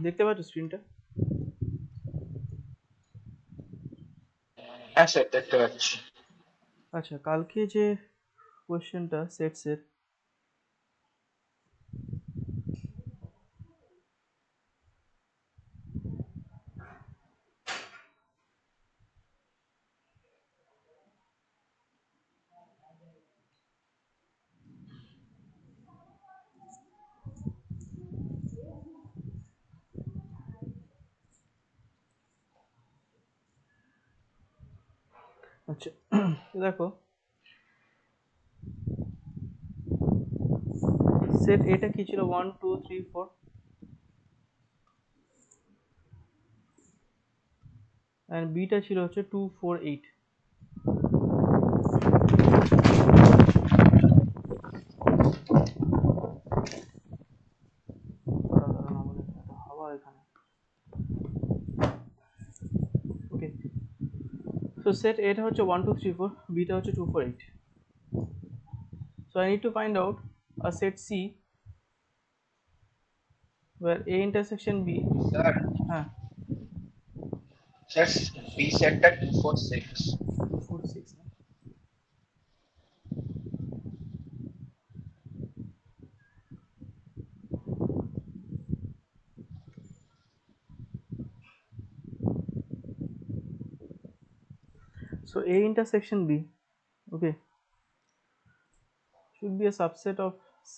দেখতে পাচ্ছ স্ক্রিনটা? হ্যাঁ স্যার দেখতে পাচ্ছি। আচ্ছা, কালকে যে কোয়েশ্চেনটা সেটসের, আচ্ছা দেখো সেট এটা কি ছিল, 1 2 3 4, অ্যান্ড বিটা ছিল হচ্ছে 2 4 8। হাওয়া এখানে। ওকে, সো সেট এটা হচ্ছে 1 2 3 4, বিটা হচ্ছে 2 4 8. So I need to find out a set C where A intersection B. Sir হ্যাঁ, স্যার বি সেটটা 246। 2 4 6 না? So A intersection B, okay, should be a subset of C.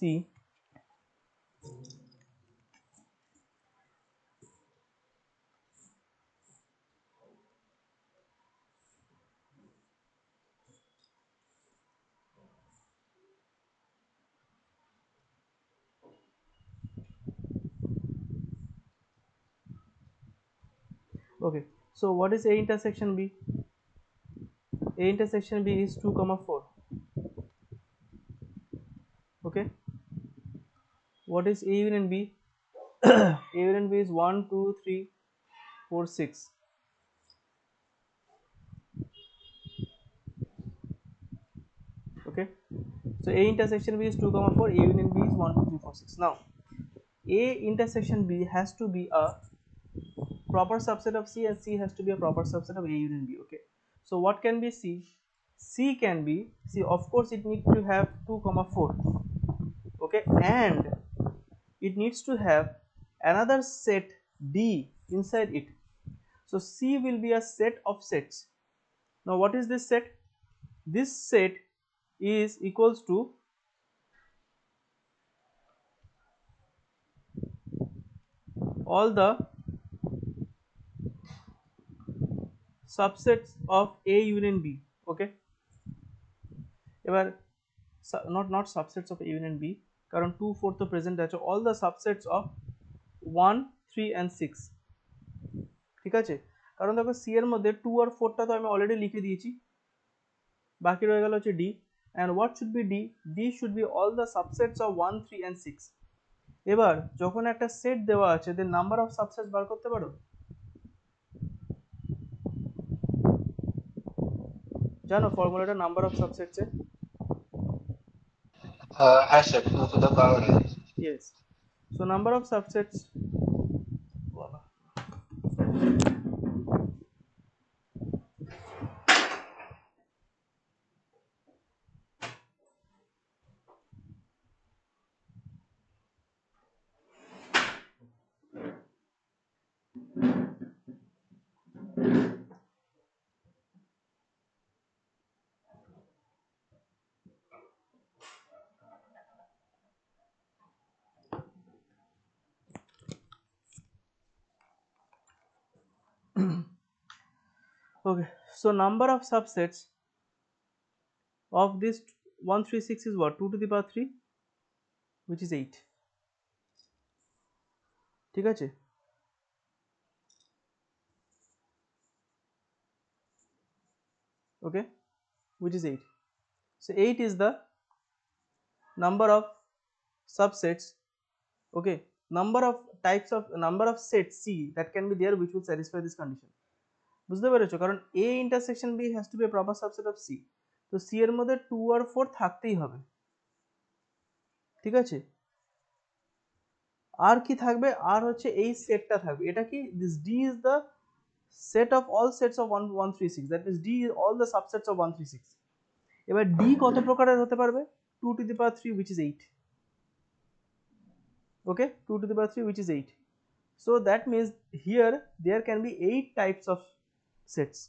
Okay, so what is A intersection B? A intersection B is 2 comma 4. Okay, what is A union B? A union B is 1 2 3 4 6. Okay, so A intersection B is 2 comma 4, A union B is 1 2 3 4 6. Now A intersection B has to be a proper subset of C, and C has to be a proper subset of A union B. Okay, so what can be C? C can be, C, of course it needs to have 2 comma 4. Okay, and it needs to have another set D inside it. So C will be a set of sets. Now what is this set? This set is equals to all the subsets of A union B. Okay, এবার not subsets of A union B, কারণ 2 4 তো present আছে, all the subsets of 1 3 and 6. ঠিক আছে, কারণ দেখো C এর মধ্যে 2 আর 4 টা তো আমি অলরেডি লিখে দিয়েছি, বাকি রয়ে গেল হচ্ছে D, and what should be D? D should be all the subsets of 1 3 and 6. এবার যখন একটা সেট দেওয়া আছে, then নাম্বার অফ সাবসেটস বার করতে পারো? জানো ফর্মুলাটা নাম্বার অফ সাবসেটস এর? হ্যাঁ sir 2 to the power n। Yes, so number of subsets, okay, so number of subsets of this 136 is what? 2 to the power 3, which is 8. ঠিক আছে, okay, which is 8. So 8 is the number of subsets, okay, number of types of number of sets C that can be there which will satisfy this condition. বুঝতে পেরেছো? কারণ A intersection B has to be a proper subset of C, তো C এর মধ্যে 2 আর 4 থাকতেই হবে। ঠিক আছে, আর কি থাকবে, আর হচ্ছে এই সেটটা থাকবে, এটা কি, this D is the set of all sets of 136, that means d is all the subsets of 136. এবার d কত প্রকারের হতে পারবে, 2 to the power 3 which is 8. Okay, 2 to the power 3 which is 8. So that means here there can be 8 types of sets,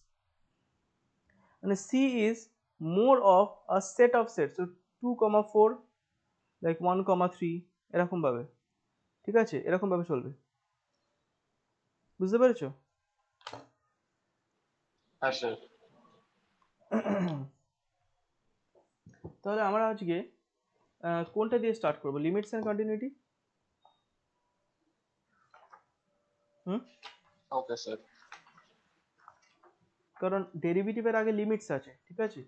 and C is more of a set of sets, so 2, 4 like 1, 3 এরকম ভাবে, ঠিক আছে, এরকম ভাবে চলবে, বুঝতে পেরেছো? হ্যাঁ স্যার। তাহলে আমরা আজকে কোনটা দিয়ে স্টার্ট করব, limits and continuity? Okay sir. কারণ ডেরিভেটিভের আগে লিমিটস আছে, ঠিক আছে,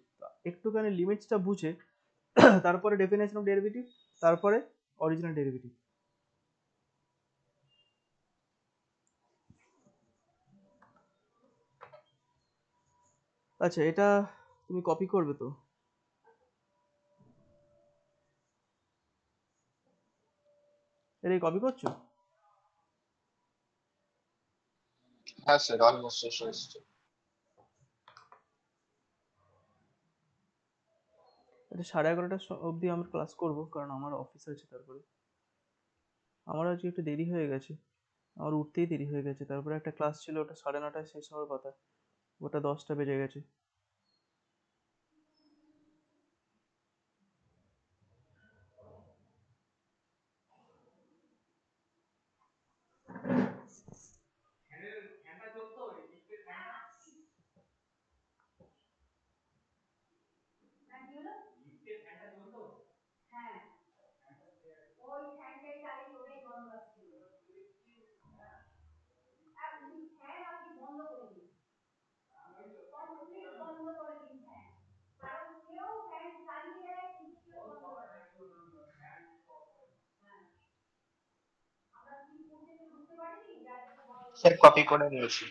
একটুখানি লিমিটসটা বুঝে তারপরে ডেফিনেশন অফ ডেরিভেটিভ, তারপরে অরিজিনাল ডেরিভেটিভ। আচ্ছা, এটা তুমি কপি করবে তো? এটা কপি করছো? হ্যাঁ স্যার, অলমোস্ট শেষ হয়েছে। এটা 11:30 অবধি আমরা ক্লাস করব, কারণ আমার অফিস আছে। তারপরে আমার আজকে একটু দেরি হয়ে গেছে, আমার উঠতেই দেরি হয়ে গেছে। তারপরে একটা ক্লাস ছিল, ওটা 9:30টায় শেষ হওয়ার কথা, ওটা 10টা বেজে গেছে। স্যার কপি করে নিয়েছি।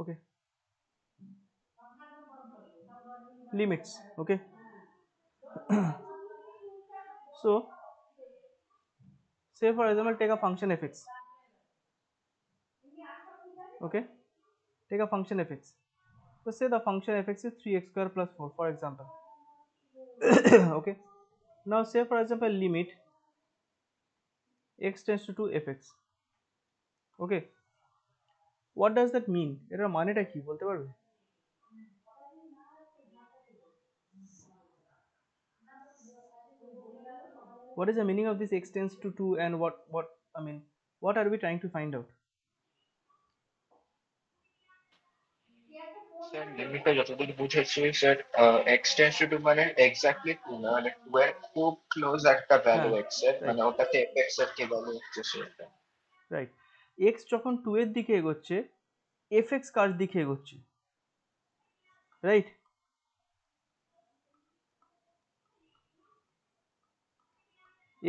Okay, limits. Okay, so say for example take a function fx. Okay, take a function fx. So say the function fx is 3x square plus 4, for example. Okay, now say for example limit x tends to 2 fx. Okay, what does that mean? এটার মানেটা কি বলতে পারবে? What is the meaning of this x tends to 2, and what I mean, what are we trying to find out? Sir লিমিটটা যতদূর বুঝেছি sir, x tends to two মানে exactly two না, মানে টু এর খুব ক্লোজ একটা ভ্যালু হ্যাঁ, এক্স এর, মানে রাইট, ওটাতে এফ এক্স এর কি ভ্যালু হচ্ছে সেটা। রাইট। x যখন 2 এর দিকে এগোচ্ছে, fx কার দিকে এগোচ্ছে, রাইট?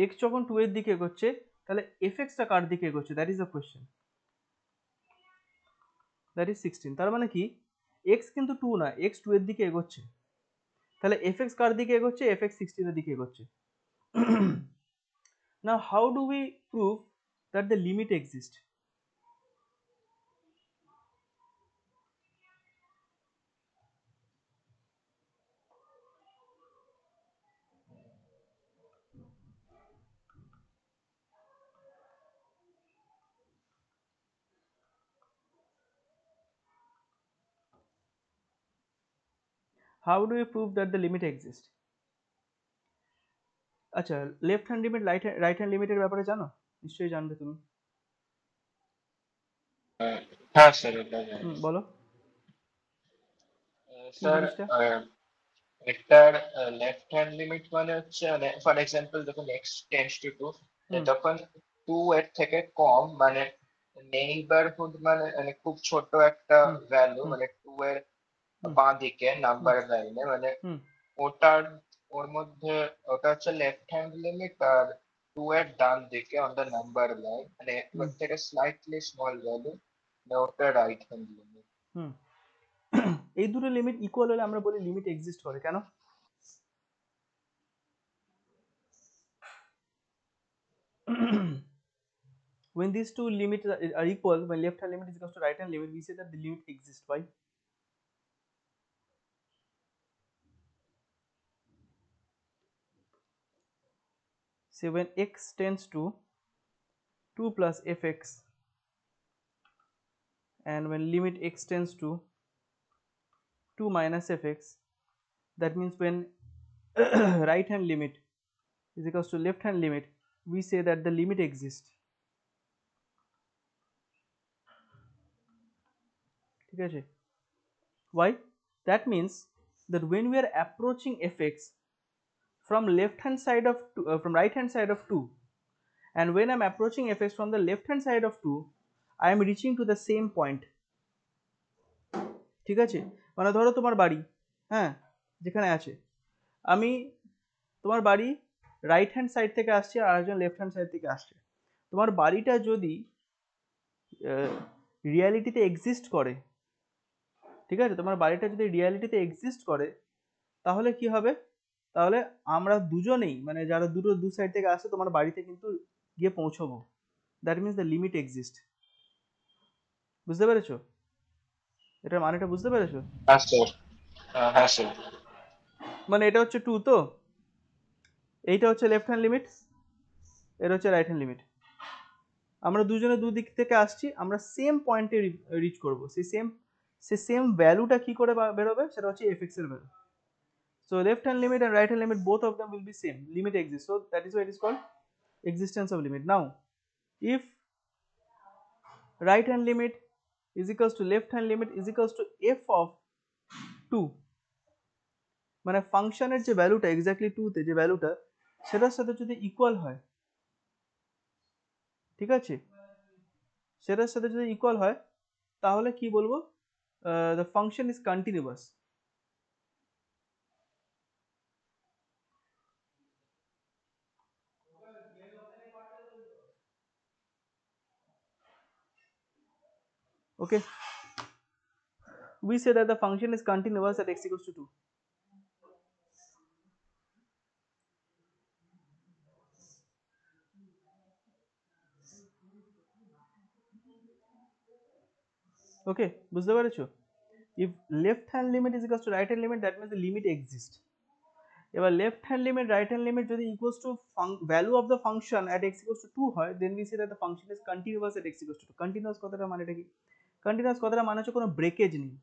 x যখন 2 এর দিকে এগোচ্ছে, তাহলে fx টা কার দিকে এগোচ্ছে, that is the question, that is 16। তার মানে কি, x কিন্তু 2 না, x 2 এর দিকে এগোচ্ছে, তাহলে fx কার দিকে এগোচ্ছে, fx 16 এর দিকে এগোচ্ছে। Now how do we prove that the limit exists? How do we prove that the limit exists? আচ্ছা, left hand limit right hand লিমিটের ব্যাপারে জানো? নিশ্চয়ই জানবে তুমি। হ্যাঁ স্যার, এটা জানি। বলো কি স্যার, জিনিসটা। এটার লেফট হ্যান্ড লিমিট মানে হচ্ছে, মানে ফর এক্সাম্পল যখন এক্স টেন্ডস টু টু, হুম তখন টু এর থেকে কম, মানে নেইবারহুড, মানে খুব ছোট একটা হুম ভ্যালু, হুম মানে টু এর হুম বাঁ দিকে হুম নাম্বার লাইনে, মানে হুম ওটার ওর মধ্যে ওটা হচ্ছে লেফট হ্যান্ড লিমিট, আর টু এর ডান দিকে অন দ্য নাম্বার লাইন, মানে টু হুম এর থেকে স্লাইটলি স্মল ভ্যালু, ওটা রাইট হ্যান্ড লিমিট। হুম এই দুটো লিমিট ইকুয়াল হলে আমরা বলি লিমিট এক্সিস্ট করে। কেন? when these two limits are equal, when left hand limit is equal to right hand limit, we say that the limit exists. Why? Say when x tends to 2 plus fx, and when limit x tends to 2 minus fx, that means when right hand limit is equals to left hand limit, we say that the limit exists. ঠিক আছে? Why? That means that when we are approaching fx from left hand side of from right hand side of 2, and when I'm approaching fx from the left hand side of 2, I am reaching to the same point. ঠিক আছে? মানে ধরো তোমার বাড়ি, হ্যাঁ, যেখানে আছে, আমি, তোমার বাড়ি রাইট হ্যান্ড সাইড থেকে আসছে আর একজন লেফট হ্যান্ড সাইড থেকে আসছে। তোমার বাড়িটা যদি রিয়ালিটিতে এক্সিস্ট করে, ঠিক আছে, তোমার বাড়িটা যদি রিয়ালিটিতে এক্সিস্ট করে, তাহলে কি হবে? তাহলে আমরা দুজনেই, মানে যারা দু সাইড থেকে আসছে, তোমার বাড়িতে কিন্তু গিয়ে পৌঁছবো। That means the limit exist. বুঝতে পেরেছো? এটার মানেটা বুঝতে পেরেছো? হ্যাঁ স্যার। হ্যাঁ স্যার। মানে এটা হচ্ছে 2, তো এইটা হচ্ছে লেফট হ্যান্ড লিমিট, এটা হচ্ছে রাইট হ্যান্ড লিমিট। আমরা দুজনে দুদিক থেকে আসছি, আমরা সেম পয়েন্টে রিচ করব। সেই সেম ভ্যালুটা কি করে বেরোবে, সেটা হচ্ছে fx এর value. So left hand limit and right hand limit, both of them will be same, limit exists, so that is why it is called existence of limit. Now if right hand limit is equals to left hand limit is equals to f of 2, মানে ফাংশনের যে ভ্যালুটা exactly 2 তে যে ভ্যালুটা, সেটার সাথে যদি ইকুয়াল হয়, ঠিক আছে, সেটার সাথে যদি ইকুয়াল হয়, তাহলে কি বলবো? The function is continuous. Okay, we say that the function is continuous at x equals to 2. Okay, বুঝতে পেরেছো? if left hand limit is equals to right hand limit, that means the limit exists. এবার left hand limit right hand limit যদি equals to value of the function at x equals to 2 হয়, then we say that the function is continuous at x equals to 2. continuous কথাটা মানেটা কি? continuous কথাটা মানে হচ্ছে কোনো ব্রেকেজ নেই,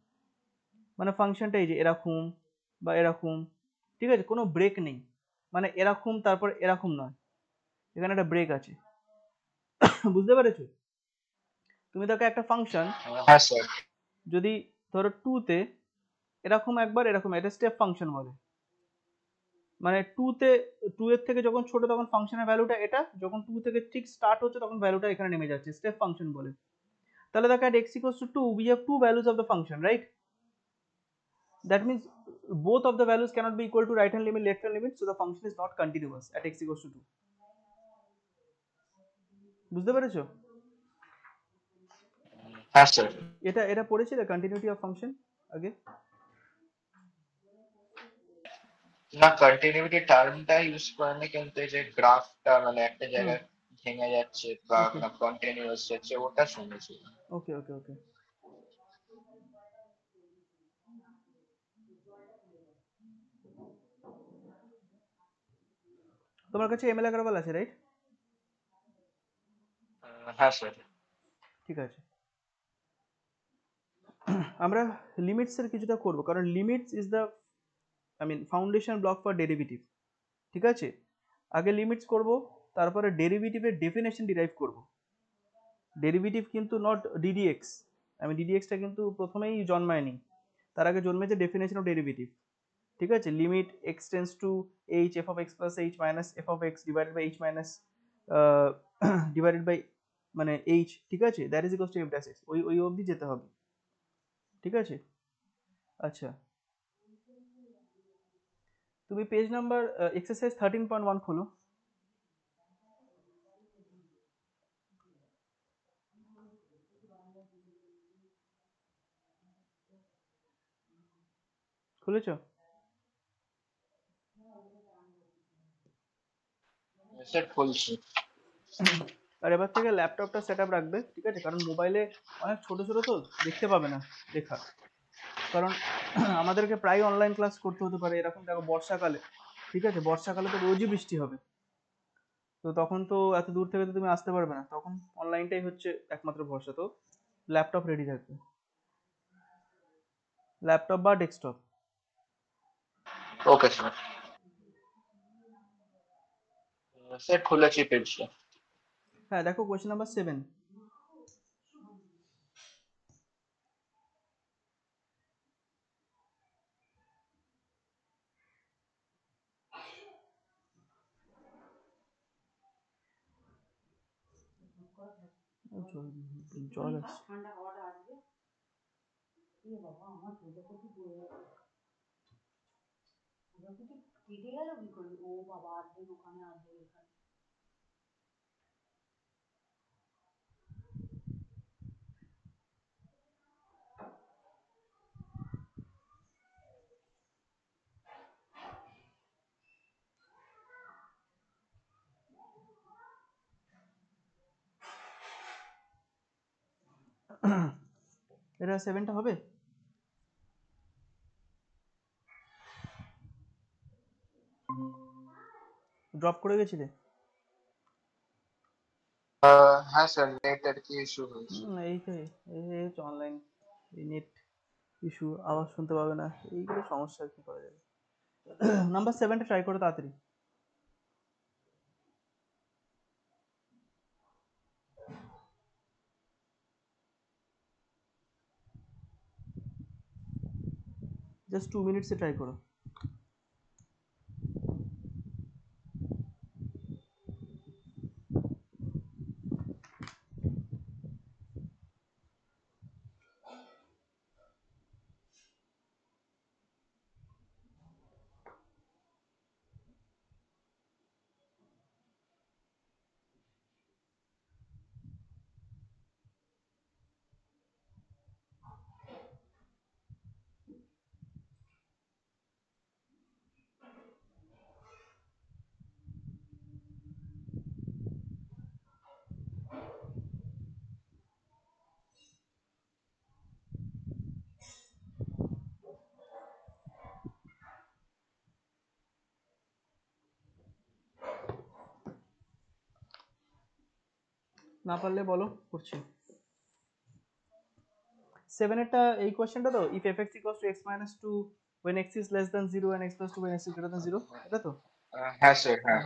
মানে ফাংশনটা এই যে এরকম বা এরকম, ঠিক আছে, কোনো ব্রেক নেই, মানে এরকম তারপর এরকম নয়, এখানে একটা ব্রেক আছে। বুঝতে পেরেছো? তুমি দেখো একটা ফাংশন হ্যাঁ স্যার। যদি ধরো 2 তে এরকম একবার এরকম, এটা স্টেপ ফাংশন বলে, মানে 2 তে 2 এর থেকে যখন ছোট তখন ফাংশনের ভ্যালুটা এটা, যখন 2 থেকে ঠিক স্টার্ট হচ্ছে তখন ভ্যালুটা এখানে নেমে যাচ্ছে, স্টেপ ফাংশন বলে। তাহলে দেখো at x equals to 2 we have two values of the function, right? That means both of the values cannot be equal to right hand limit left hand limit, so the function is not continuous at x equals to 2. বুঝতে পেরেছো? হ্যাঁ sir. এটা এটা পড়েছিলে continuity of function আগে? না, continuity টার্মটা use করেনি, কিন্তু এই যে গ্রাফটা মানে একটা হুম, জায়গায় ভেঙে যাচ্ছে বা ওকে কন্টিনিউয়াস যাচ্ছে, ওটা শুনেছি। ওকে ওকে ওকে তোমার কাছে এমএল আগরওয়াল আছে, রাইট? হ্যাঁ স্যার। ঠিক আছে, আমরা লিমিটস এর কিছুটা করব, কারণ limits is the, I mean, foundation block for derivative. ঠিক আছে, আগে লিমিটস করব, তারপরে ডেরিভেটিভের ডেফিনেশন ডিরাইভ করব। ডেরিভেটিভ কিন্তু নট ডিডিএক্স, আমি ডিডিএক্সটা কিন্তু প্রথমেই জন্মায়নি, তার আগে জন্মেছে ডেফিনেশন অফ ডেরিভেটিভ। ঠিক আছে, limit x tends to h f of x plus h minus f of x divided by h minus divided by মানে এইচ, ঠিক আছে, that is equals to f dash x, ওই ওই অবধি যেতে হবে। ঠিক আছে, আচ্ছা তুমি পেজ নাম্বার এক্সারসাইজ 13.1 খোলো। খুলেছ? স্যার খুলছি। আর এবার থেকে ল্যাপটপটা সেট আপ রাখবে, ঠিক আছে, কারণ মোবাইলে অনেক ছোট ছোট তো দেখতে পাবে না লেখা, কারণ আমাদেরকে প্রায় অনলাইন ক্লাস করতে হতে পারে এরকম। দেখো বর্ষাকালে, ঠিক আছে, বর্ষাকালে তো রোজই বৃষ্টি হবে, তো তখন তো এত দূর থেকে তো তুমি আসতে পারবে না, তখন অনলাইনটাই হচ্ছে একমাত্র ভরসা। তো ল্যাপটপ রেডি থাকবে, ল্যাপটপ বা ডেস্কটপ। Okay sir. স্যার খুলেছি পেজটা। হ্যাঁ দেখো কোয়েশ্চেন নাম্বার 7। জল আছে। এটা 7টা হবে? ড্রপ করে গেছিলে? হ্যাঁ স্যার, নেট আর কি ইস্যু হয়েছে। এইটাই, এই অনলাইন, এই নেট ইস্যু, আওয়াজ শুনতে পাবে না, এইগুলো সমস্যা, কি করা যাবে। নাম্বার 7টা ট্রাই করো তাড়াতাড়ি। জাস্ট 2 মিনিটসে ট্রাই করো। না পারলে বলো, করছি। 7 এরটা এই কোশ্চেনটা তো, if f x equals to x minus two when x is less than 0 and x plus 2 when x is greater than 0, এটা তো? হ্যাঁ স্যার, হ্যাঁ।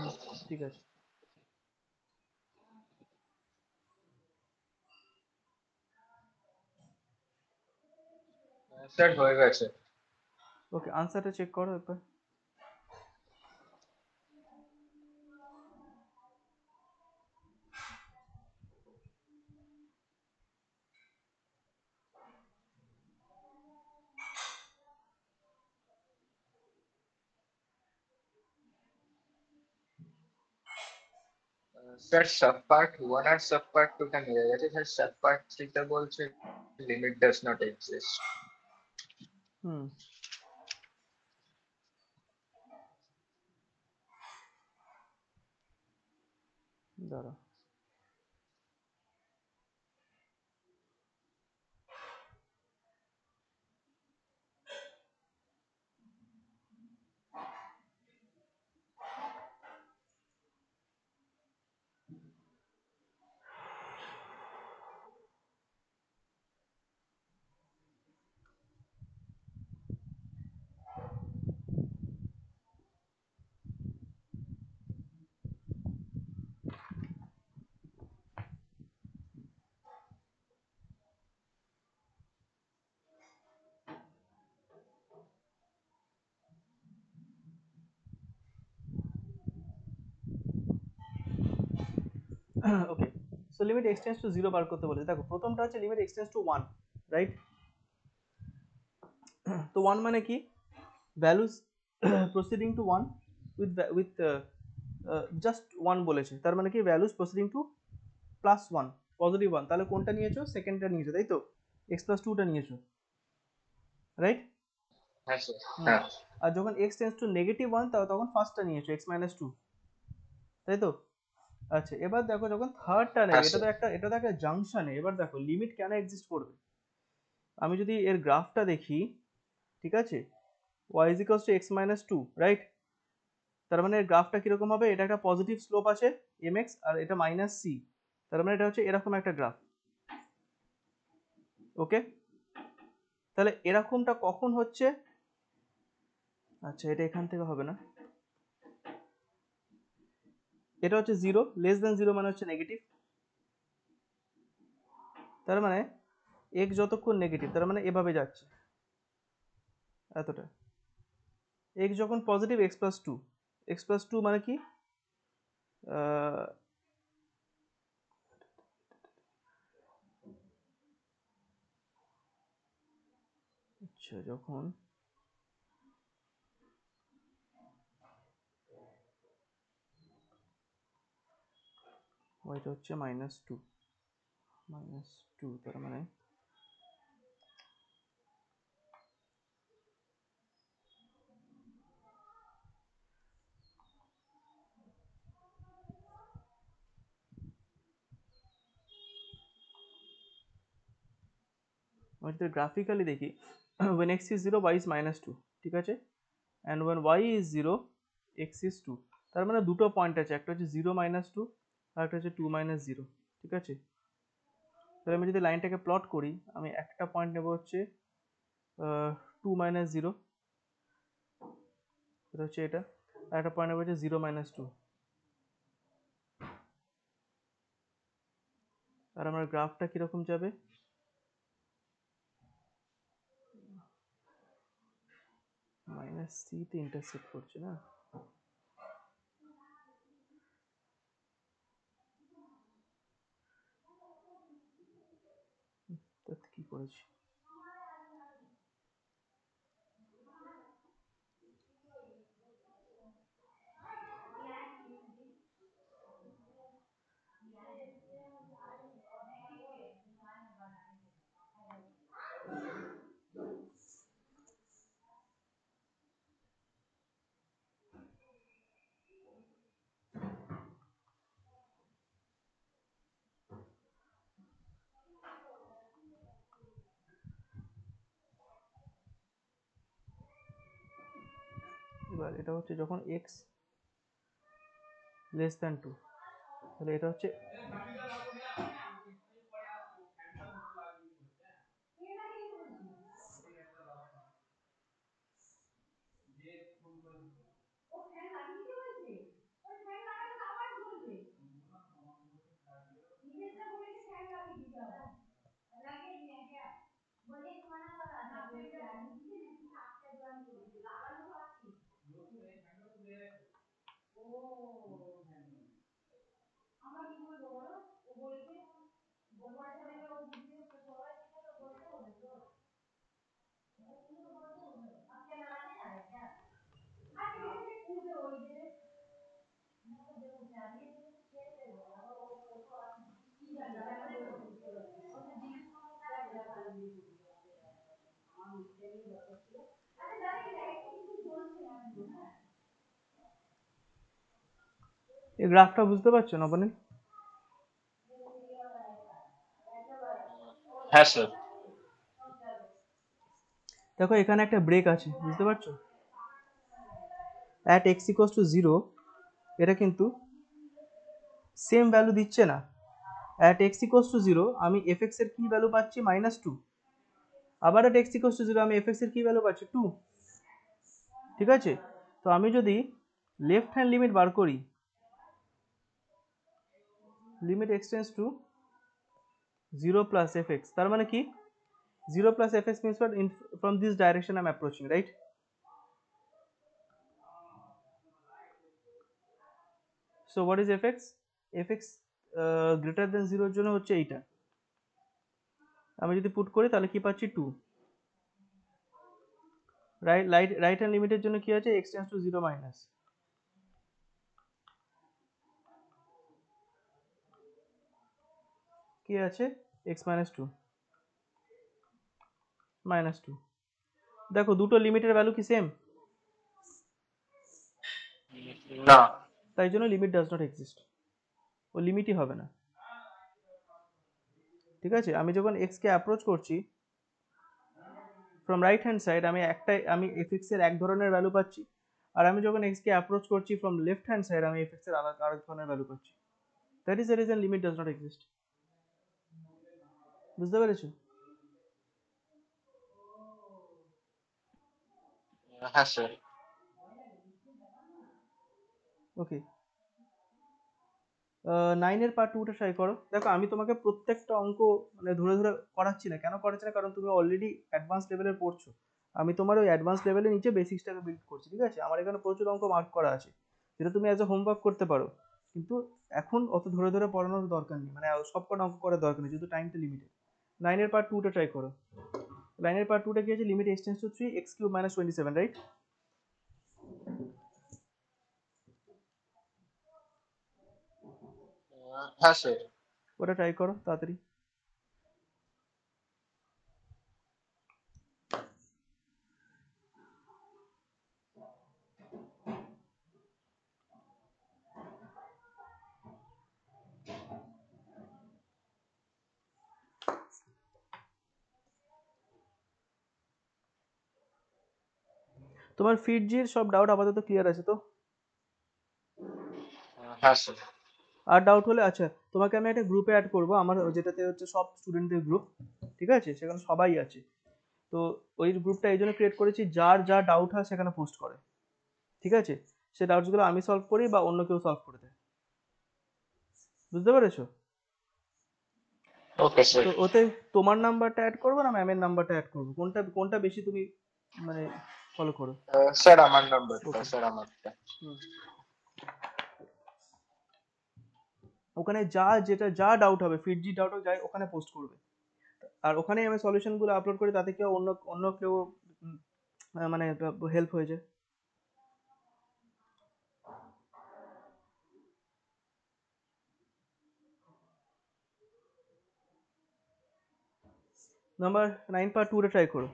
ঠিক আছে। স্যার হয়ে গেছে। ওকে, আনসারটা চেক করো একবার। স্যার সাব পার্ট 1 আর সাব পার্ট 2 টা মিলে গেছে স্যার। সাব পার্ট 3 টা বলছে লিমিট ডাজ নট এক্সিস্ট। হুম, দাঁড়া। ওকে, সো লিমিট এক্সটেন্স টু 0 বার করতে বলেছে। দেখো প্রথমটা হচ্ছে লিমিট এক্সটেন্স টু 1, রাইট? তো 1 মানে কি, values proceeding to 1 with just 1 বলেছে, তার মানে কি ভ্যালুস প্রসিডিং টু +1, পজিটিভ 1, তাহলে কোনটা নিয়েছো? সেকেন্ডটা নিয়েছো, তাই তো, x+2টা নিয়েছো, রাইট? হ্যাঁ স্যার। হ্যাঁ আর যখন x টেন্স টু -1 তখন ফার্স্টটা নিয়েছো x-2, তাই তো? আচ্ছা, এবার দেখো যখন থার্ডটা নেবে, হ্যাঁ স্যার। এটা তো একটা জাংশনে, এবার দেখো লিমিট কেন এক্সিস্ট করবে। আমি যদি এর গ্রাফটা দেখি, ঠিক আছে, y x-2, রাইট? তার মানে এর গ্রাফটা কিরকম হবে, এটা একটা পজিটিভ স্লোপ আছে mx, আর এটা -c, তার মানে এটা হচ্ছে এরকম একটা গ্রাফ। ওকে, তাহলে এরকমটা কখন হচ্ছে? আচ্ছা, এটা এখান থেকে হবে না, এটা হচ্ছে 0, <0 মানে হচ্ছে নেগেটিভ, তার মানে x যতক্ষণ নেগেটিভ, তার মানে এভাবে যাচ্ছে এতটা। x যখন পজিটিভ x+2 মানে কি, আচ্ছা, যখন ওইটা হচ্ছে -2, তার মানে আমি যদি গ্রাফিক্যালি দেখি, when x is 0 y is -2, ঠিক আছে, and when y is 0 x is 2, তার মানে দুটো পয়েন্ট আছে, একটা হচ্ছে 0 -2 আর একটা হচ্ছে 2 -0, ঠিক আছে। তাহলে আমি যদি লাইনটাকে প্লট করি, আমি একটা পয়েন্ট নেব হচ্ছে 2 -0, এটা হচ্ছে এটা, আর একটা পয়েন্ট নেব হচ্ছে 0 -2, আর আমার গ্রাফটা কিরকম যাবে, -c তে ইন্টারসেক্ট করছে না, তাতে কি করেছি, এবার এটা হচ্ছে যখন x <2, তাহলে এটা হচ্ছে, এই গ্রাফটা বুঝতে পারছো না বলেন? হ্যাঁ স্যার। দেখো এখানে একটা ব্রেক আছে, বুঝতে পারছো, at x equals to 0, এটা কিন্তু সেম ভ্যালু দিচ্ছে না। at x equals to 0 আমি fx এর কি ভ্যালু পাচ্ছি, -2, আবার at x equals to 0 আমি fx এর কি ভ্যালু পাচ্ছি, 2, ঠিক আছে। তো আমি যদি লেফট হ্যান্ড লিমিট বার করি, limit x tends to 0 plus fx, তার মানে কি 0 plus fx means what, in from this direction I'm approaching, right? So what is fx? Fx greater than 0 এর জন্য হচ্ছে এইটা। আমি যদি পুট করি তাহলে কি পাচ্ছি 2। রাইট হ্যান্ড লিমিটের জন্য কি আছে, x টেন্ডস টু 0 মাইনাস কি আছে, x মাইনাস 2 মাইনাস 2। দেখো দুটো লিমিটের ভ্যালু কি সেম? না। তাই জন্য লিমিট ডাজ নট এক্সিস্ট, ও লিমিটই হবে না। ঠিক আছে, আমি যখন x কে অ্যাপ্রোচ করছি ফ্রম রাইট হ্যান্ড সাইড আমি fx এর এক ধরনের ভ্যালু পাচ্ছি, আর আমি যখন x কে অ্যাপ্রোচ করছি ফ্রম লেফট হ্যান্ড সাইড আমি fx এর আরেক ধরনের ভ্যালু পাচ্ছি। That is the reason limit does not exist. বুঝতে পেরেছো? হ্যাঁ স্যার। ওকে, 9 এর পার্ট 2টা ট্রাই করো। দেখো আমি তোমাকে প্রত্যেকটা অঙ্ক মানে ধরে ধরে করাচ্ছি না, কেন করাচ্ছি না, কারণ তুমি অলরেডি অ্যাডভান্স লেভেলের পড়ছো। আমি তোমার ওই অ্যাডভান্স লেভেলের নিচে বেসিক্সটাকে বিল্ড করছি। ঠিক আছে, আমার এখানে প্রচুর অঙ্ক মার্ক করা আছে যেটা তুমি অ্যাজ এ হোমওয়ার্ক করতে পারো, কিন্তু এখন অত ধরে ধরে পড়ানোর দরকার নেই, মানে সবকটা অঙ্ক করার দরকার নেই, যেহেতু টাইমটা লিমিটেড। 9 এর পার্ট 2টা ট্রাই করো। 9 এর পার্ট 2টা কি আছে, limit x tends to 3 x cube minus 27, right? হ্যাঁ স্যার। ওটা ট্রাই করো তাড়াতাড়ি। তোমার ফিট জির সব ডাউট আপাতত ক্লিয়ার আছে তো? হ্যাঁ স্যার। আর ডাউট হলে আচ্ছা, তোমাকে আমি একটা গ্রুপে অ্যাড করব, আমার যেটাতে হচ্ছে সব স্টুডেন্টদের গ্রুপ। ঠিক আছে, সেখানে সবাই আছে। তো ওই গ্রুপটা এই জন্য ক্রিয়েট করেছি, যার যা ডাউট হয় সেখানে পোস্ট করে। ঠিক আছে, সে ডাউটসগুলো আমি সলভ করি বা অন্য কেউ সলভ করে দেয়। বুঝতে পেরেছো? Okay sir. তো ওতে তোমার নাম্বারটা অ্যাড করবো না ম্যামের নাম্বারটা অ্যাড করবো, কোনটা কোনটা বেশি তুমি মানে ফলো করো? স্যার আমার নাম্বারটা, ওকে। স্যার আমারটা। ওখানে যা ডাউট হবে, ফিটজি ডাউট হোক যাই, ওখানে পোস্ট করবে। আর ওখানেই আমি সলিউশনগুলো আপলোড করি, তাতে কেউ অন্য অন্য কেউ মানে হেল্প হয়ে যায়। নাম্বার 9 পার্ট 2 রে ট্রাই করো।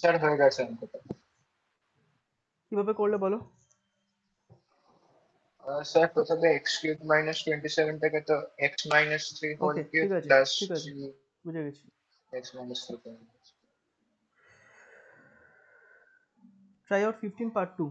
স্যার হয়ে গেছে অঙ্কটা। কিভাবে করলে বলো? স্যার প্রথমে এক্স কিউব মাইনাস 27 থেকে তো এক্স মাইনাস 3 হোল ওকে, কিউব ঠিক আছে প্লাস ঠিক আছে, বুঝে গেছি। X minus 3। Try out 15 part 2।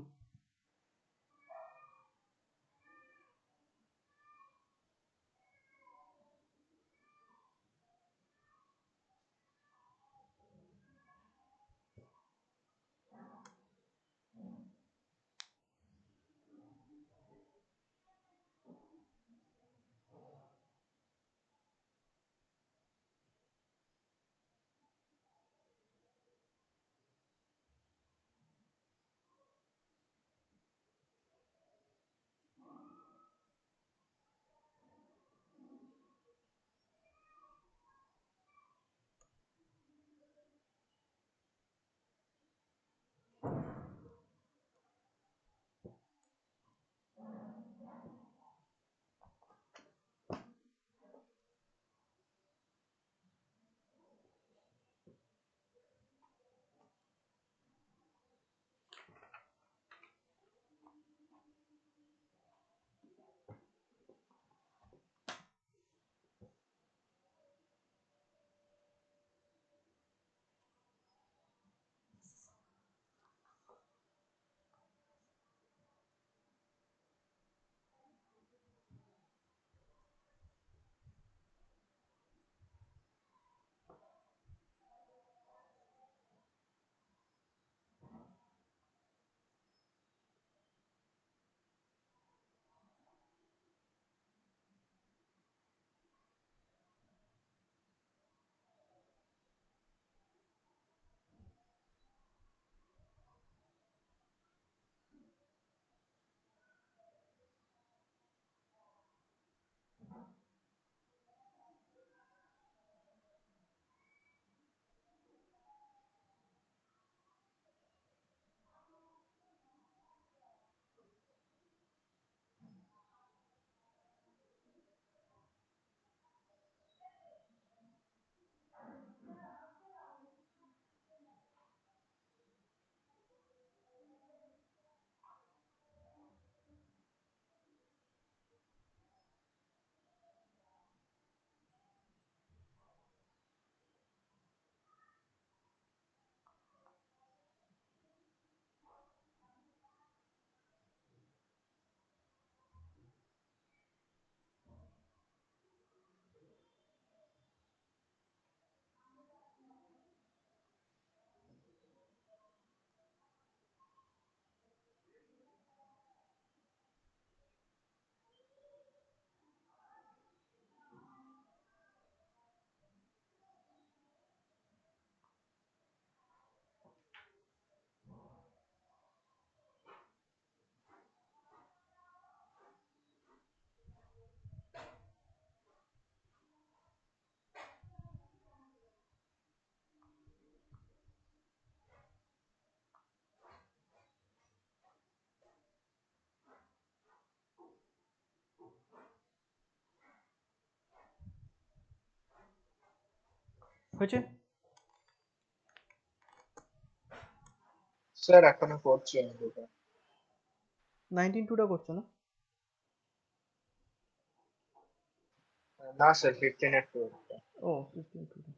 হয়েছে? স্যার এখনো করছি আমি এটা। 19 2টা করছো না? না স্যার 15 এর টু। ও 15 2টা।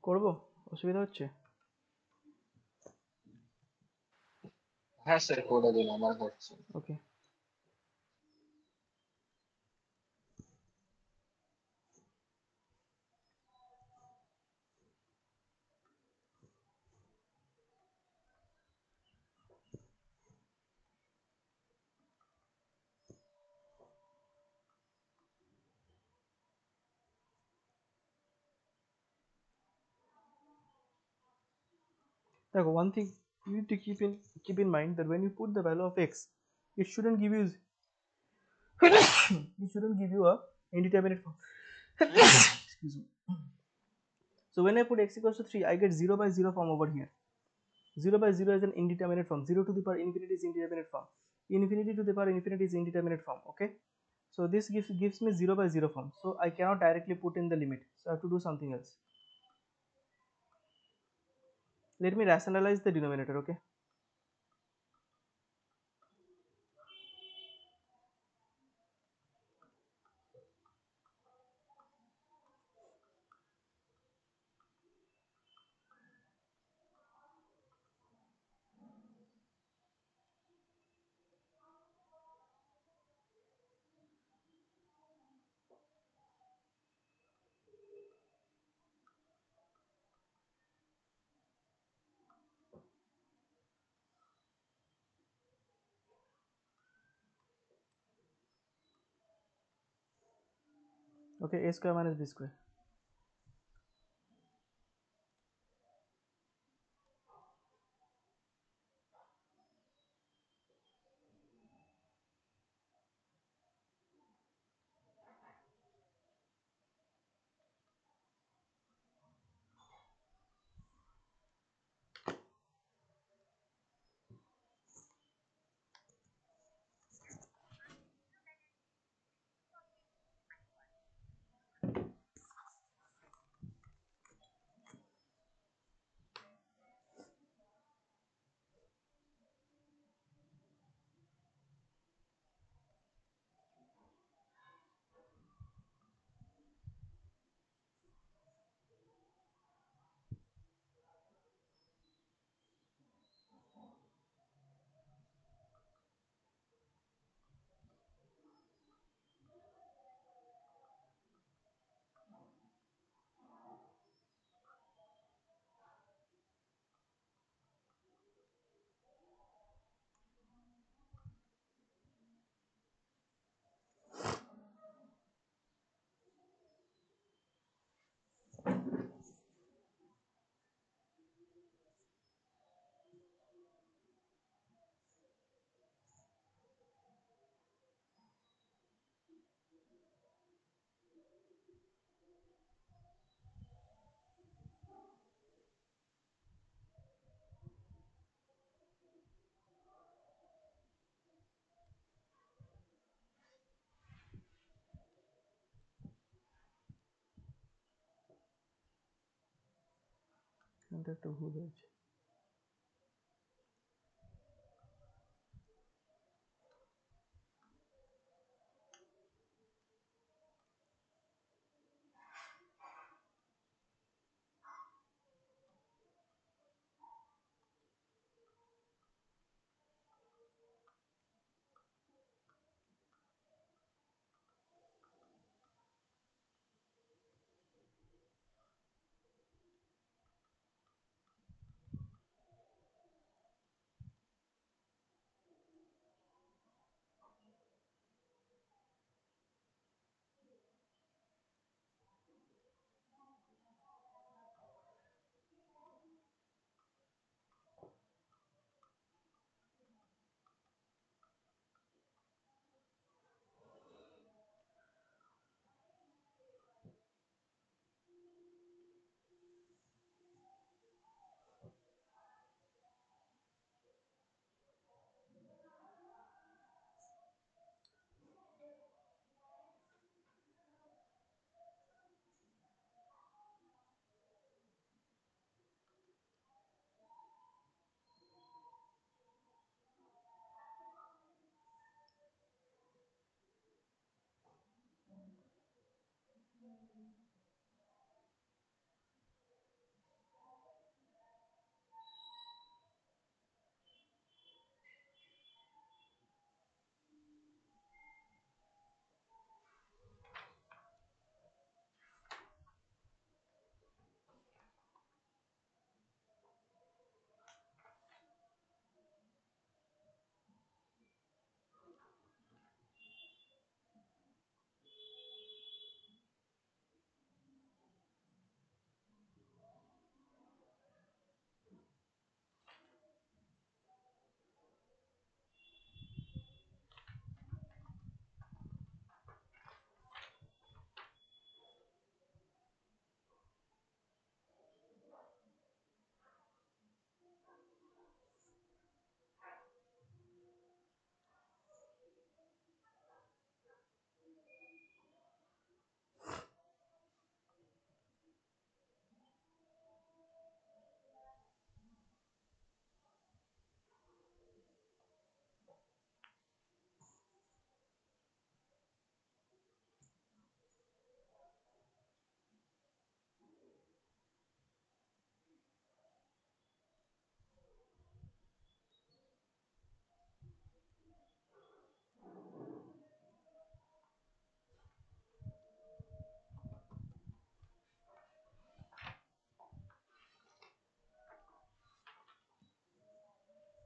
করবো? অসুবিধা হচ্ছে? হ্যাঁ স্যার করে দিন, আমার হচ্ছে। ওকে। দেখো, one thing you need to keep in mind that when you put the value of x, it shouldn't give you it shouldn't give you a indeterminate form. Excuse me. So when I put x equals to 3, I get 0 by 0 form over here. 0 by 0 is an indeterminate form. 0 to the power infinity is indeterminate form. Infinity to the power infinity is indeterminate form. Okay. So this gives me 0 by 0 form. So I cannot directly put in the limit. So I have to do something else. Let me rationalize the denominator. Okay. Okay. A square minus b square. এখানটা একটা ভুল হয়েছে।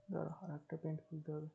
দাঁড়া, আর একটা paint খুলতে হবে।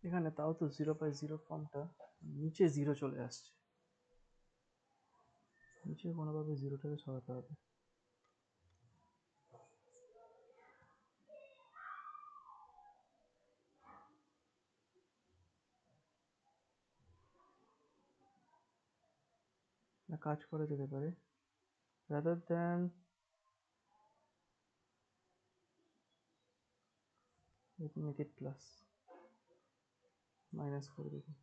এখানে তাও তো 0/0 ফর্মটা নিচে 0 চলে আসছে, নিচে কোনোভাবে 0টাকে সরাতে হবে। না কাজ করা যেতে পারে, rather than make it plus, minus করে দেখি।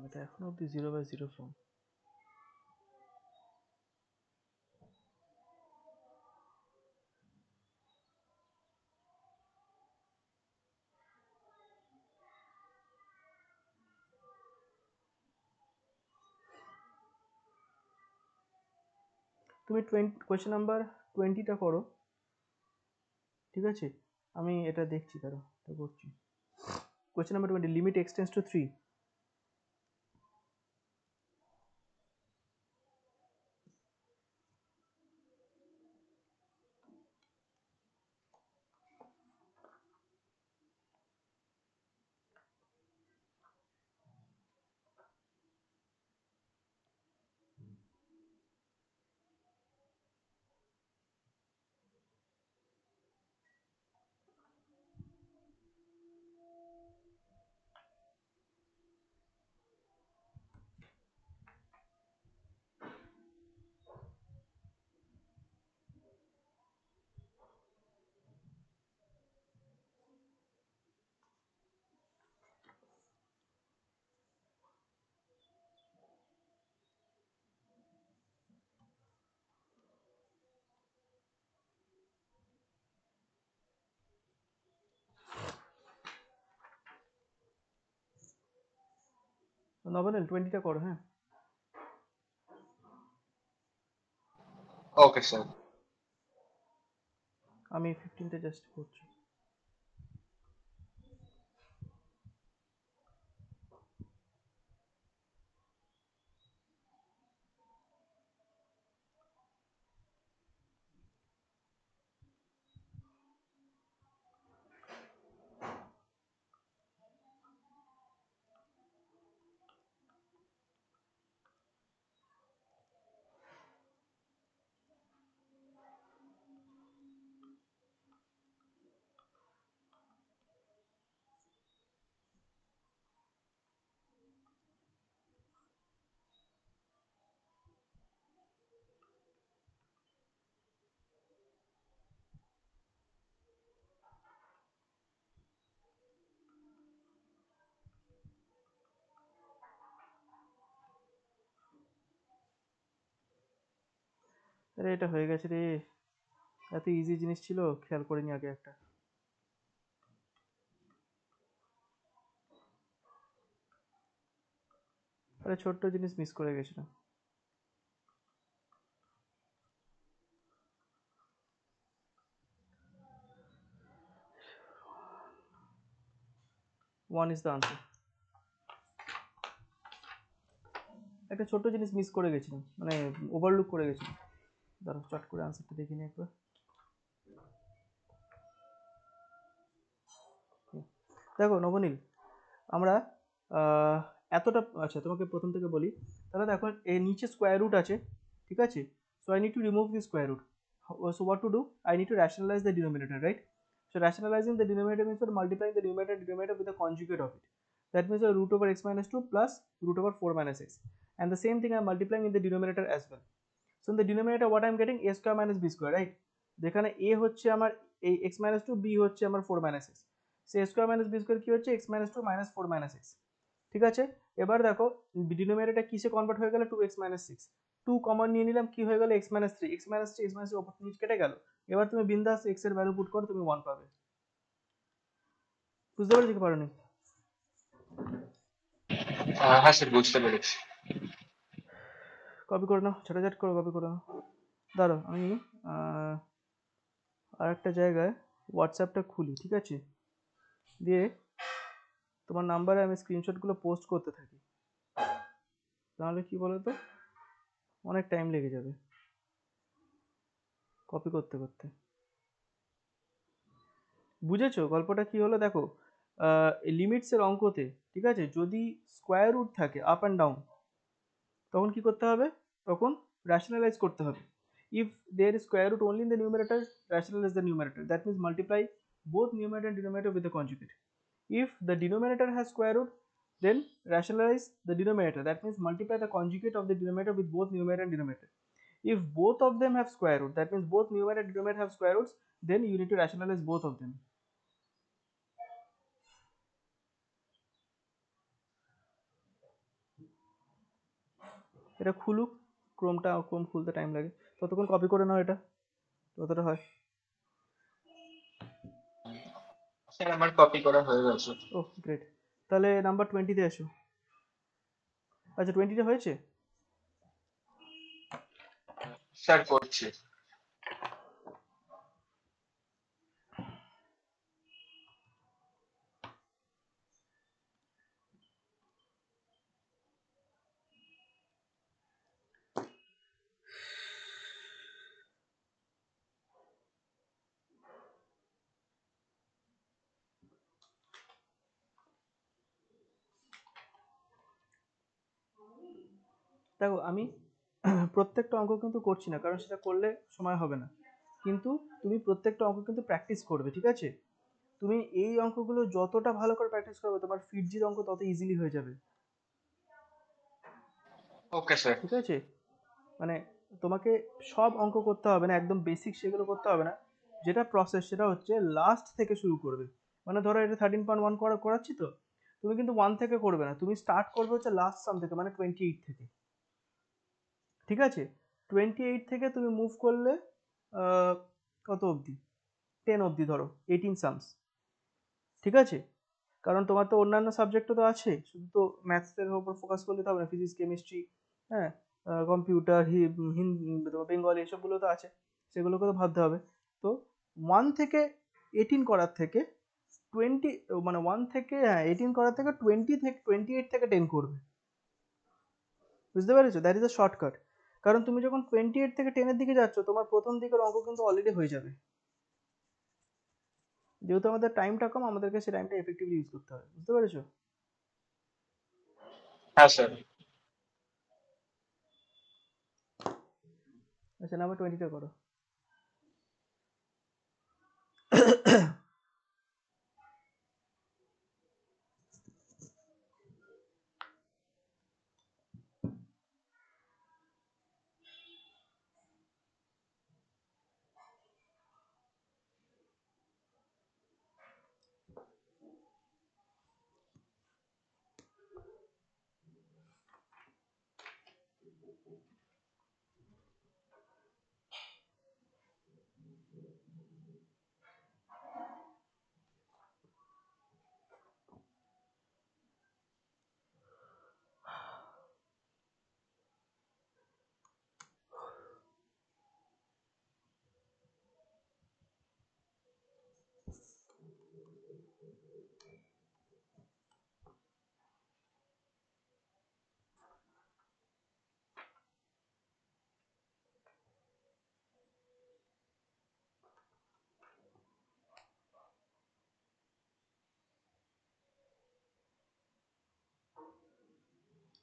এটা এখনো অব্দি 0/0 ফর্ম। তুমি কোয়েশ্চেন নাম্বার 20টা করো, ঠিক আছে? আমি এটা দেখছি, তারও এটা করছি। Question number 20, limit x tends to 3। Nabanil 20টা করো, হ্যাঁ? Okay sir. আমি 15টা জাস্ট করছি। আরে এটা হয়ে গেছে রে, এত ইজি জিনিস ছিল, খেয়াল করিনি আগে একটা। আরে ছোট্ট জিনিস মিস করে গেছিলাম। One is the answer. একটা ছোট্ট জিনিস মিস করে গেছিলাম, মানে ওভারলুক করে গেছিলাম। দাঁড়াও চট করে আনসারটা দেখে নিই একবার। দেখো নবনীল, আমরা এতটা, আচ্ছা তোমাকে প্রথম থেকে বলি। তাহলে দেখো এর নিচে স্কোয়ার রুট আছে, ঠিক আছে? So I need to remove the square root. So what to do? I need to rationalize the denominator, right? So rationalizing the denominator means we're multiplying the numerator and denominator with the conjugate of it. That means root over x minus 2 plus root over 4 minus x. And the same thing I'm multiplying in the denominator as well. So in the denominator what I'm getting, a square minus b square, right? যেখানে a হচ্ছে আমার এই x minus 2, b হচ্ছে আমার 4 minus x. So a square minus b square কি হচ্ছে, x minus 2 minus 4 minus x. ঠিক আছে? এবার দেখো ডিনোমিনেটরটা কিসে কনভার্ট হয়ে গেল, 2x minus 6। 2 কমন নিয়ে নিলাম, কি হয়ে গেল x minus 3, x minus 3 x minus 3 উপর নিচ কেটে গেল। এবার তুমি বিন্দাস x এর ভ্যালু পুট করো, তুমি 1 পাবে। বুঝতে পেরেছো কি পারোনি? হ্যাঁ স্যার বুঝতে পেরেছি। কপি করে নাও, ঝটাঝট করে কপি করে নাও। দাঁড়াও আমি আর একটা জায়গায় হোয়াটসঅ্যাপটা খুলি, ঠিক আছে? দিয়ে তোমার নাম্বারে আমি স্ক্রিনশটগুলো পোস্ট করতে থাকি, তাহলে কি বলো তো, অনেক টাইম লেগে যাবে কপি করতে করতে। বুঝেছো গল্পটা কি হলো? দেখো লিমিটসের অঙ্কতে, ঠিক আছে, যদি স্কোয়ার রুট থাকে আপ অ্যান্ড ডাউন, তখন কি করতে হবে, তখন র্যাশনালাইজ করতে হবে। If there is square root only in the numerator, rationalise the numerator, that means multiply both numerator and denominator with the conjugate. If the denominator has square root, then rationalize the denominator, that means multiply the conjugate of the denominator with both numerator and denominator. If both of them have square root, that means both numerator and denominator have square roots, then you need to rationalize both of them. এটা খুলুক, Chrome খুলতে time লাগে, ততক্ষণ copy করে নাও এটা, যতটা হয়। Sir আমার copy করা হয়ে গেছে। ও গ্রেট, তাহলে নাম্বার 20-তে আসো। আচ্ছা 20-তে হয়েছে? স্যার করছি। দেখো আমি প্রত্যেকটা অঙ্ক কিন্তু করছি না, কারণ সেটা করলে সময় হবে না, কিন্তু তুমি প্রত্যেকটা অঙ্ক কিন্তু প্র্যাকটিস করবে, ঠিক আছে? তুমি এই অঙ্কগুলো যতটা ভালো করে প্র্যাকটিস করবে, তোমার ফিটজির অঙ্ক তত ইজিলি হয়ে যাবে, ওকে স্যার। ঠিক আছে? মানে তোমাকে সব অঙ্ক করতে হবে না, একদম বেসিক সেগুলো করতে হবে না। যেটা প্রসেস সেটা হচ্ছে লাস্ট থেকে শুরু করবে। মানে ধরো এটা 13.1 করাচ্ছি, তো তুমি কিন্তু 1 থেকে করবে না, তুমি স্টার্ট করবে হচ্ছে লাস্ট সাম থেকে, মানে 28 থেকে, ঠিক আছে? 28 থেকে তুমি মুভ করলে কত অবধি, 10 অবধি, ধরো 18 সামস, ঠিক আছে? কারণ তোমার তো অন্যান্য সাবজেক্টও তো আছে, শুধু তো ম্যাথসের উপর ফোকাস করলে তো হবে না, ফিজিক্স কেমিস্ট্রি, হ্যাঁ, কম্পিউটার, হিন্দি, তোমার বেঙ্গলি, এসবগুলো তো আছে, সেগুলোকে তো ভাবতে হবে। তো 1 থেকে 18 করার থেকে 20, মানে 1 থেকে, হ্যাঁ 18 করার থেকে 20 থেকে 28 থেকে 10 করবে। বুঝতে পেরেছো? That is a shortcut. কারণ তুমি যখন 28 থেকে 10 এর দিকে যাচ্ছ, তোমার প্রথম দিকের অঙ্ক কিন্তু অলরেডি হয়ে যাবে। যেহেতু আমাদের টাইমটা কম, আমাদেরকে সেই টাইমটা এফেক্টিভলি ইউজ করতে হবে। বুঝতে পেরেছো? হ্যাঁ স্যার। আচ্ছা নাম্বার 20টা করো।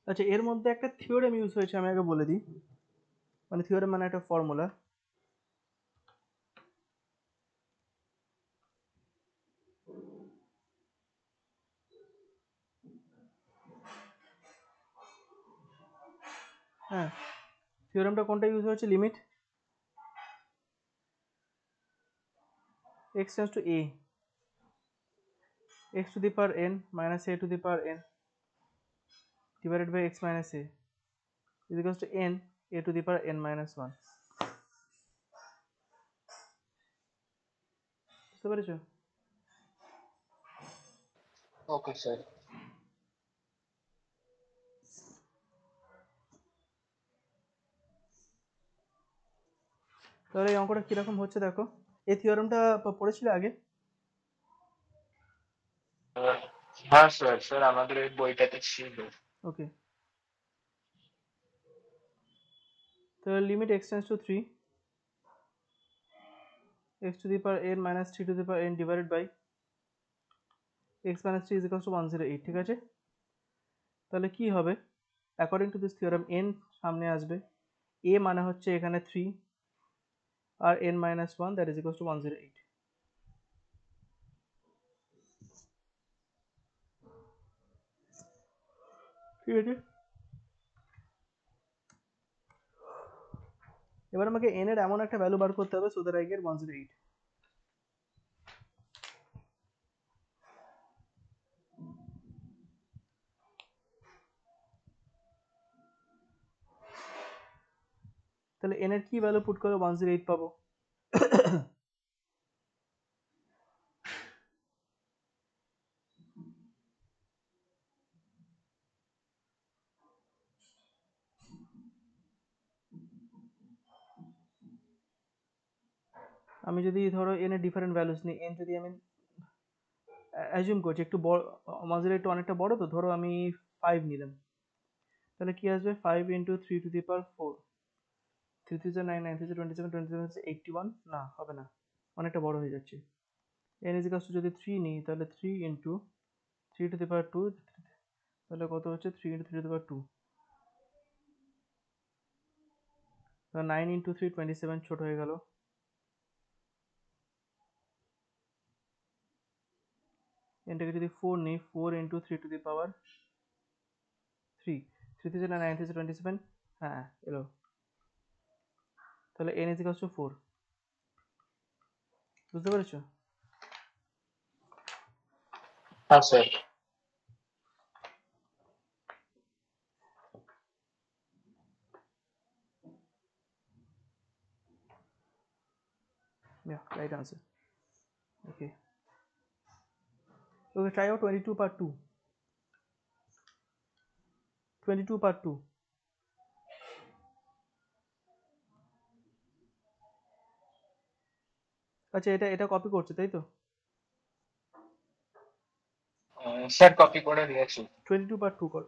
আচ্ছা, এর মধ্যে একটা থিওরেম ইউজ হয়েছে, আমি আগে বলে দিই। মানে থিওরেম মানে একটা ফর্মুলা। হ্যাঁ, থিওরেমটা কোনটা ইউজ হয়েছে? Limit x tends to a, x to the power n minus a to the power n divided by x minus a is equals to n a to the power n minus 1. বুঝতে পেরেছো? Okay sir. তাহলে এই অঙ্কটা কিরকম হচ্ছে দেখো। এই থিওরেমটা পড়েছিলে আগে? হ্যাঁ স্যার, স্যার আমাদের ওই বইটাতে ছিল। ওকে, তাহলে limit x tends to 3, x to the power n minus 3 to the power n divided by x minus 3 is equals to 108, ঠিক আছে? তাহলে কি হবে? According to this theorem n সামনে আসবে, a মানে হচ্ছে এখানে 3 আর n minus 1 that is equals to 108, ঠিক আছে? এবার আমাকে n এর এমন একটা ভ্যালু বার করতে হবে so that I get 108. তাহলে n এর কি ভ্যালু পুট করে 108 পাবো? আমি যদি ধরো n এর ডিফারেন্ট ভ্যালুস নিই, n যদি আমি অ্যাজিউম করছি একটু বড়, 108 অনেকটা বড়, তো ধরো আমি 5 নিলাম, তাহলে কি আসবে? 5 ইন্টু 3 টু দি পাওয়ার 4, 3 3 9 9 3 27 27 81, না হবে না, অনেকটা বড় হয়ে যাচ্ছে। n ইজ ইকুয়ালস টু যদি 3 নিই তাহলে 3 ইন্টু 3 টু দি পাওয়ার 2, তাহলে কত হচ্ছে? 3 ইন্টু 3 টু দি পাওয়ার 2, তাহলে 9 ইন্টু 3 27, ছোট হয়ে গেল। এটাকে যদি 4 নিই, 4 ইন্টু 3 টু দি পাওয়ার 3, 3 3 9 3 27, হ্যাঁ এলো। তাহলে n ইজ ইকুয়ালস টু 4, বুঝতে পেরেছো? হ্যাঁ sir. Yeah, right answer. Okay. Okay, try out 22 part 2. 22 part 2. আচ্ছা, এটা এটা কপি করছে তাই তো? স্যার কপি করে নিয়েছি। 22 part 2 কর।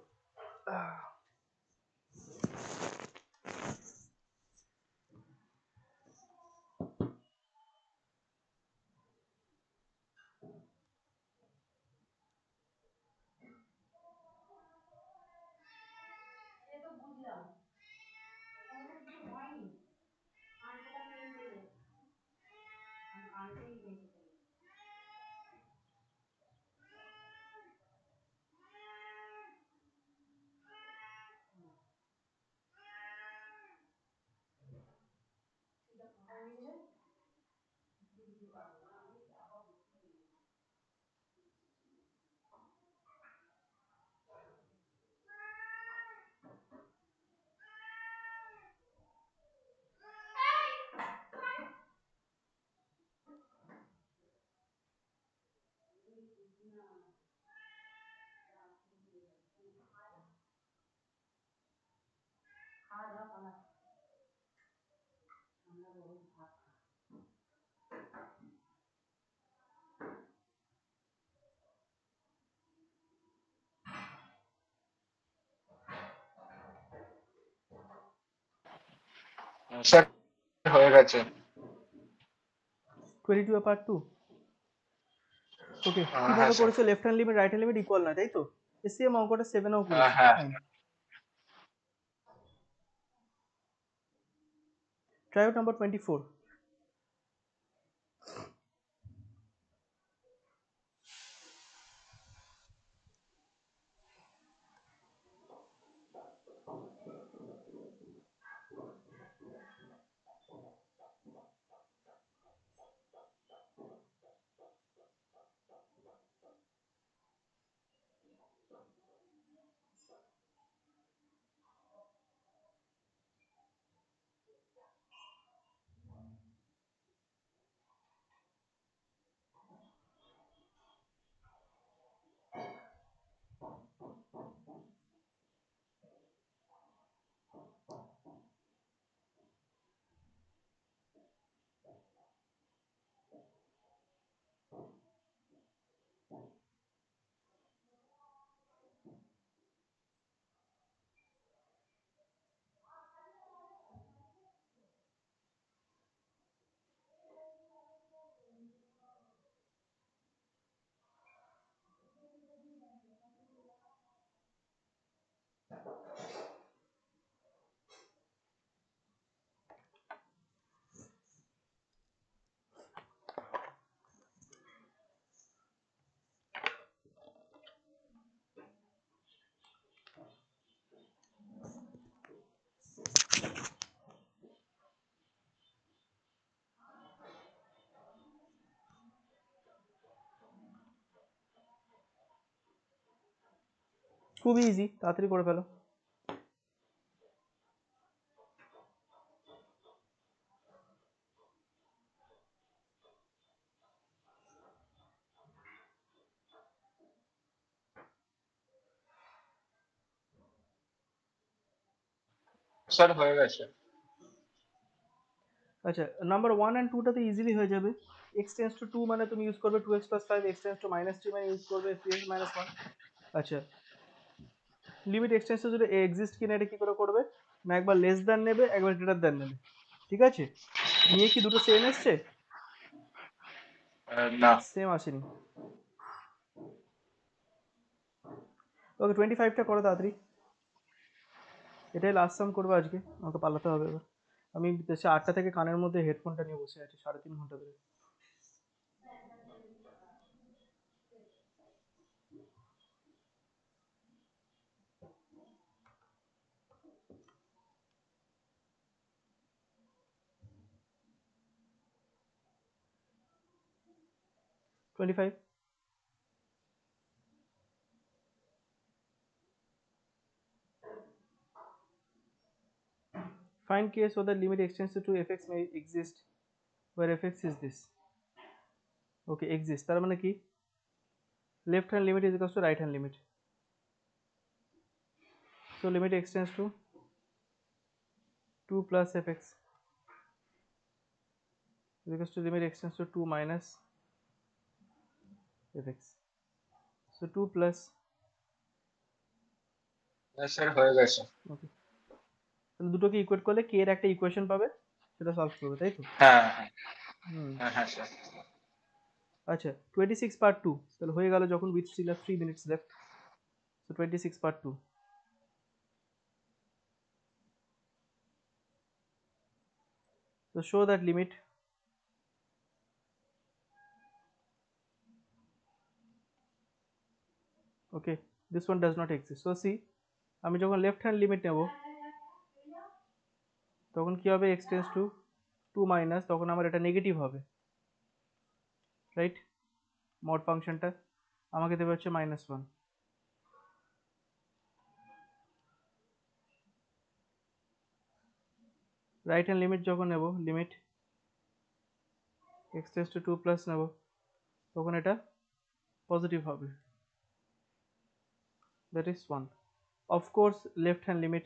স্যার হয়ে গেছে। 22 পার্ট 2। ওকে, হ্যাঁ কিভাবে স্যার। করেছো? Left hand limit right hand limit equal না, তাই তো? সেম অঙ্কটা 7এও করেছো, হ্যাঁ। ফাইন। Try out number 24। খুবই ইজি, তাড়াতাড়ি করে ফেলো। স্যার হয়ে গেছে। আচ্ছা, নাম্বার 1 অ্যান্ড 2টা তো ইজিলি হয়ে যাবে। x টেন্স টু 2 মানে তুমি ইউজ করবে 2x + 5, x টেন্স টু -3 মানে ইউজ করবে 3x - 1। আচ্ছা, limit x tends to 0 exist কিনা এটা কি করে করবে? না একবার লেস দ্যান নেবে, একবার গ্রেটার দ্যান নেবে, ঠিক আছে? নিয়ে কি দুটো সেম এসছে? না সেম আসেনি। ওকে, 25টা করো তাড়াতাড়ি। এটাই লাস্ট সাম করবো আজকে, আমাকে পালাতে হবে এবার। আমি সে 8টা থেকে কানের মধ্যে হেডফোনটা নিয়ে বসে আছি 3.5 ঘন্টা ধরে। Twenty five. Find case where the limit extends to fx may exist where fx is this. Okay, exist তার মানে কি? Left hand limit is equals to right hand limit. So limit extends to 2 plus fx is equals to limit extends to 2 minus fx. So 2 plus. Sir হয়ে গেছে। Okay, তাহলে দুটোকে equate করলে k এর একটা ইকুয়েশন পাবে, সেটা সলভ করবে, তাই তো? হ্যাঁ হুম। হ্যাঁ স্যার। আচ্ছা, 26 part 2 তাহলে হয়ে গেল যখন with still have 3 minutes left. So 26 part 2. So show that limit okay, this one does not exist. So see, আমি যখন লেফট হ্যান্ড লিমিট নেব তখন কি হবে? x টেন্স টু 2 মাইনাস, তখন আমার এটা নেগেটিভ হবে, রাইট? মড ফাংশনটা আমাকে দেবে হচ্ছে -1। রাইট হ্যান্ড লিমিট যখন নেব, limit x tends to 2 plus নেব, তখন এটা পজিটিভ হবে, that is 1. Of course left hand limit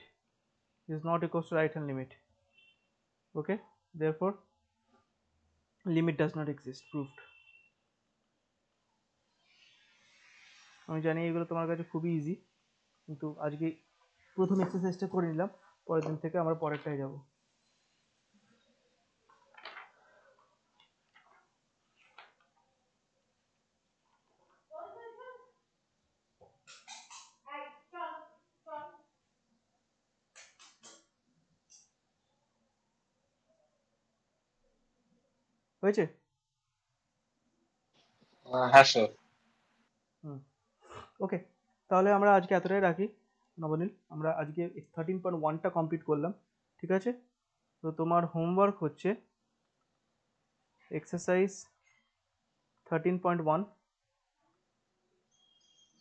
is not equals to right hand limit. Okay, therefore limit does not exist, proved. আমি জানি এগুলো তোমার কাছে খুবই ইজি, কিন্তু আজকে প্রথম এক্সারসাইজটা করে নিলাম, পরের দিন থেকে আমরা পরেরটায় যাব। হয়েছে? হ্যাঁ স্যার। হুম, ওকে, তাহলে আমরা আজকে এতটাই রাখি নবনীল। আমরা আজকে 13.1টা কমপ্লিট করলাম, ঠিক আছে? তো তোমার হোমওয়ার্ক হচ্ছে এক্সারসাইজ 13.1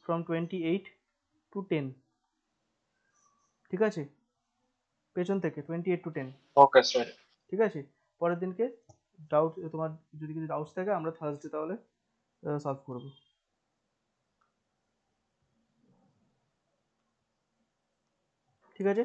ফ্রম 28 টু 10, ঠিক আছে? পেছন থেকে 28 টু 10, ওকে স্যার। ঠিক আছে? পরের দিনকে ডাউট, তোমার যদি কিছু ডাউটস থাকে আমরা থার্সডে তাহলে সলভ করবো, ঠিক আছে?